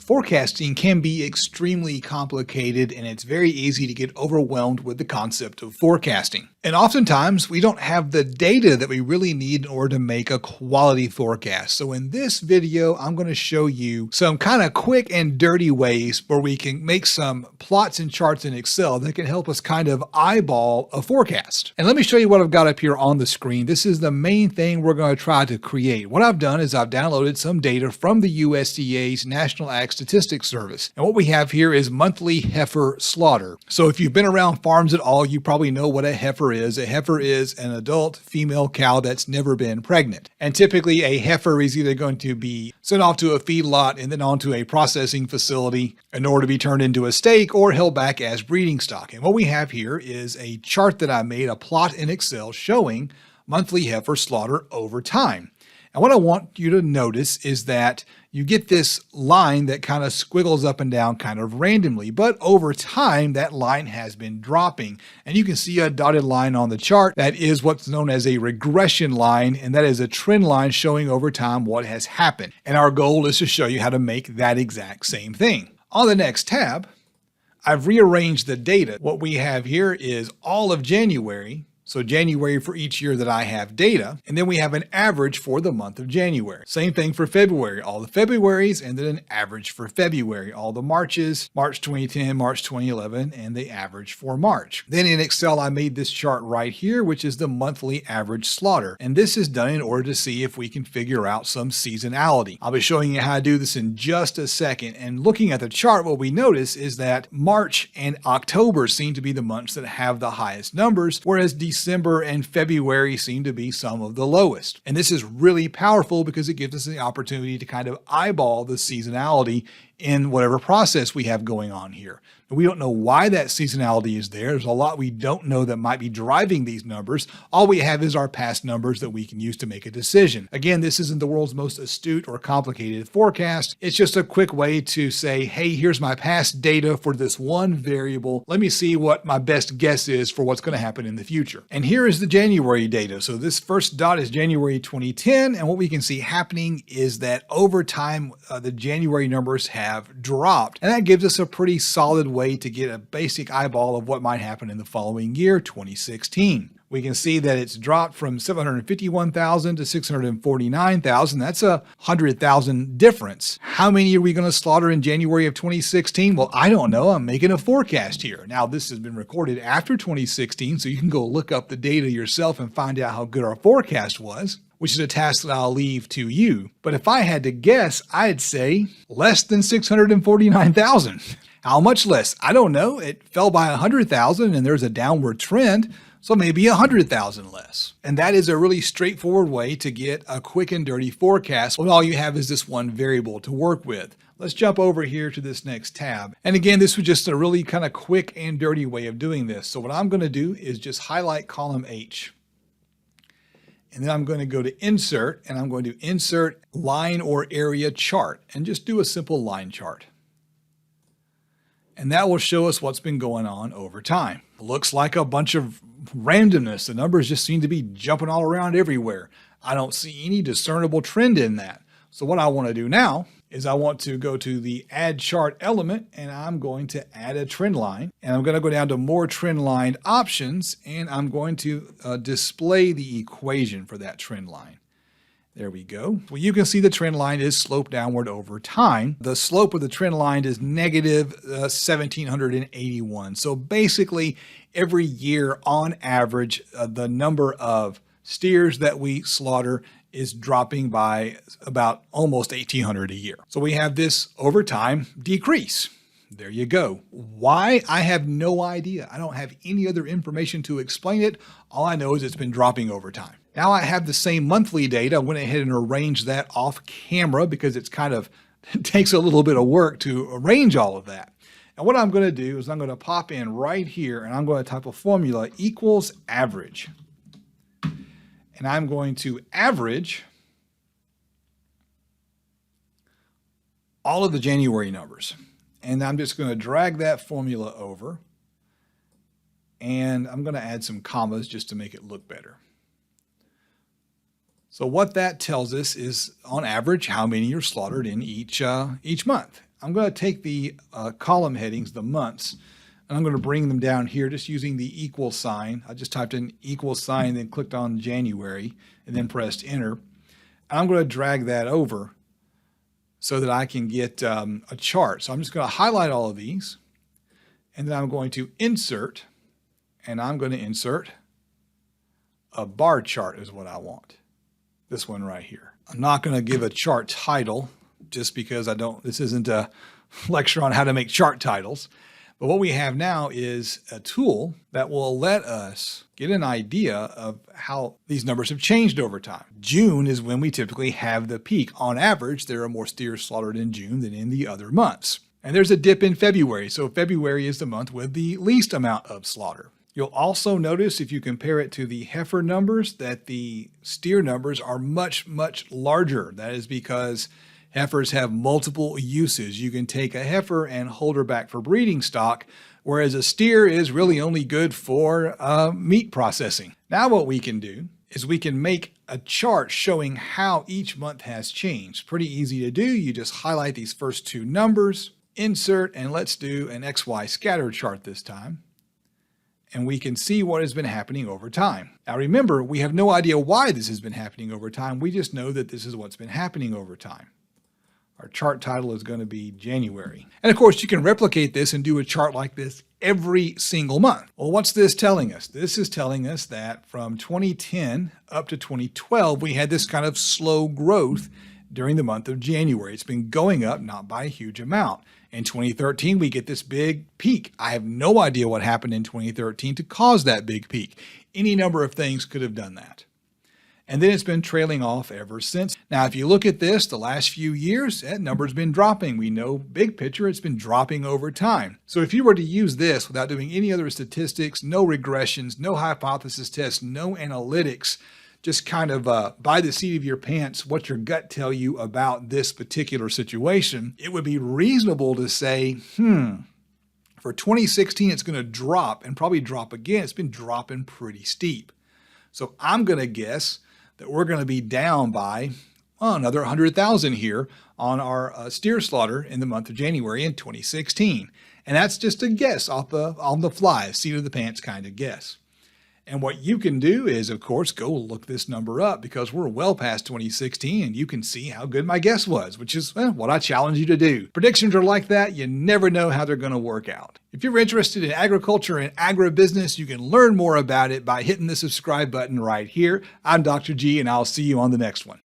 Forecasting can be extremely complicated, and it's very easy to get overwhelmed with the concept of forecasting. And oftentimes we don't have the data that we really need in order to make a quality forecast. So in this video, I'm going to show you some kind of quick and dirty ways where we can make some plots and charts in Excel that can help us kind of eyeball a forecast. And let me show you what I've got up here on the screen. This is the main thing we're going to try to create. What I've done is I've downloaded some data from the USDA's National Ag Statistics Service. And what we have here is monthly heifer slaughter. So if you've been around farms at all, you probably know what a heifer is. A heifer is an adult female cow that's never been pregnant. And typically a heifer is either going to be sent off to a feedlot and then onto a processing facility in order to be turned into a steak or held back as breeding stock. And what we have here is a chart that I made, a plot in Excel showing monthly heifer slaughter over time. And what I want you to notice is that you get this line that kind of squiggles up and down kind of randomly, but over time that line has been dropping. And you can see a dotted line on the chart that is what's known as a regression line, and that is a trend line showing over time what has happened. And our goal is to show you how to make that exact same thing. On the next tab, I've rearranged the data. What we have here is all of January. So January for each year that I have data, and then we have an average for the month of January. Same thing for February, all the Februaries, and then an average for February, all the Marches, March 2010, March 2011, and the average for March. Then in Excel, I made this chart right here, which is the monthly average slaughter. And this is done in order to see if we can figure out some seasonality. I'll be showing you how to do this in just a second. And looking at the chart, what we notice is that March and October seem to be the months that have the highest numbers, whereas December and February seem to be some of the lowest. And this is really powerful because it gives us the opportunity to kind of eyeball the seasonality in whatever process we have going on here. We don't know why that seasonality is there. There's a lot we don't know that might be driving these numbers. All we have is our past numbers that we can use to make a decision. Again, this isn't the world's most astute or complicated forecast. It's just a quick way to say, hey, here's my past data for this one variable. Let me see what my best guess is for what's going to happen in the future. And here is the January data. So this first dot is January 2010. And what we can see happening is that over time, the January numbers have dropped. And that gives us a pretty solid way to get a basic eyeball of what might happen in the following year, 2016. We can see that it's dropped from 751,000 to 649,000. That's a 100,000 difference. How many are we going to slaughter in January of 2016? Well, I don't know. I'm making a forecast here. Now, this has been recorded after 2016, so you can go look up the data yourself and find out how good our forecast was, which is a task that I'll leave to you. But if I had to guess, I'd say less than 649,000. How much less? I don't know. It fell by 100,000 and there's a downward trend, so maybe 100,000 less. And that is a really straightforward way to get a quick and dirty forecast when all you have is this one variable to work with. Let's jump over here to this next tab. And again, this was just a really kind of quick and dirty way of doing this. So what I'm going to do is just highlight column H. And then I'm going to go to Insert, and I'm going to insert line or area chart and just do a simple line chart. And that will show us what's been going on over time. It looks like a bunch of randomness. The numbers just seem to be jumping all around everywhere. I don't see any discernible trend in that. So what I want to do now is I want to go to the Add Chart element, and I'm going to add a trend line. And I'm going to go down to More Trend Line Options, and I'm going to display the equation for that trend line. There we go. Well, you can see the trend line is sloped downward over time. The slope of the trend line is negative 1,781. So basically, every year on average, the number of steers that we slaughter is dropping by about almost 1,800 a year. So we have this over time decrease. There you go. Why? I have no idea. I don't have any other information to explain it. All I know is it's been dropping over time. Now I have the same monthly data. I went ahead and arranged that off camera because it's kind of it takes a little bit of work to arrange all of that. And what I'm going to do is I'm going to pop in right here and I'm going to type a formula equals average. And I'm going to average all of the January numbers. And I'm just going to drag that formula over. And I'm going to add some commas just to make it look better. So what that tells us is, on average, how many are slaughtered in each month. I'm going to take the column headings, the months, and I'm going to bring them down here just using the equal sign. I just typed in equal sign, then clicked on January, and then pressed enter. And I'm going to drag that over so that I can get a chart. So I'm just going to highlight all of these, and then I'm going to insert, and I'm going to insert a bar chart is what I want. This one right here. I'm not going to give a chart title just because this isn't a lecture on how to make chart titles. But what we have now is a tool that will let us get an idea of how these numbers have changed over time. June is when we typically have the peak. On average, there are more steers slaughtered in June than in the other months. And there's a dip in February. So February is the month with the least amount of slaughter. You'll also notice if you compare it to the heifer numbers that the steer numbers are much, much larger. That is because heifers have multiple uses. You can take a heifer and hold her back for breeding stock, whereas a steer is really only good for meat processing. Now what we can do is we can make a chart showing how each month has changed. Pretty easy to do. You just highlight these first two numbers, insert, and let's do an XY scatter chart this time. And we can see what has been happening over time. Now remember, we have no idea why this has been happening over time. We just know that this is what's been happening over time. Our chart title is going to be January. And of course, you can replicate this and do a chart like this every single month. Well, what's this telling us? This is telling us that from 2010 up to 2012, we had this kind of slow growth during the month of January. It's been going up, not by a huge amount. In 2013, we get this big peak. I have no idea what happened in 2013 to cause that big peak. Any number of things could have done that. And then it's been trailing off ever since. Now, if you look at this, the last few years, that number's been dropping. We know big picture, it's been dropping over time. So if you were to use this without doing any other statistics, no regressions, no hypothesis tests, no analytics, just kind of by the seat of your pants, what your gut tell you about this particular situation, it would be reasonable to say, for 2016, it's going to drop and probably drop again. It's been dropping pretty steep. So I'm going to guess that we're going to be down by another 100,000 here on our steer slaughter in the month of January in 2016. And that's just a guess on the fly, seat of the pants kind of guess. And what you can do is, of course, go look this number up because we're well past 2016 and you can see how good my guess was, which is what I challenge you to do. Predictions are like that. You never know how they're going to work out. If you're interested in agriculture and agribusiness, you can learn more about it by hitting the subscribe button right here. I'm Dr. G, and I'll see you on the next one.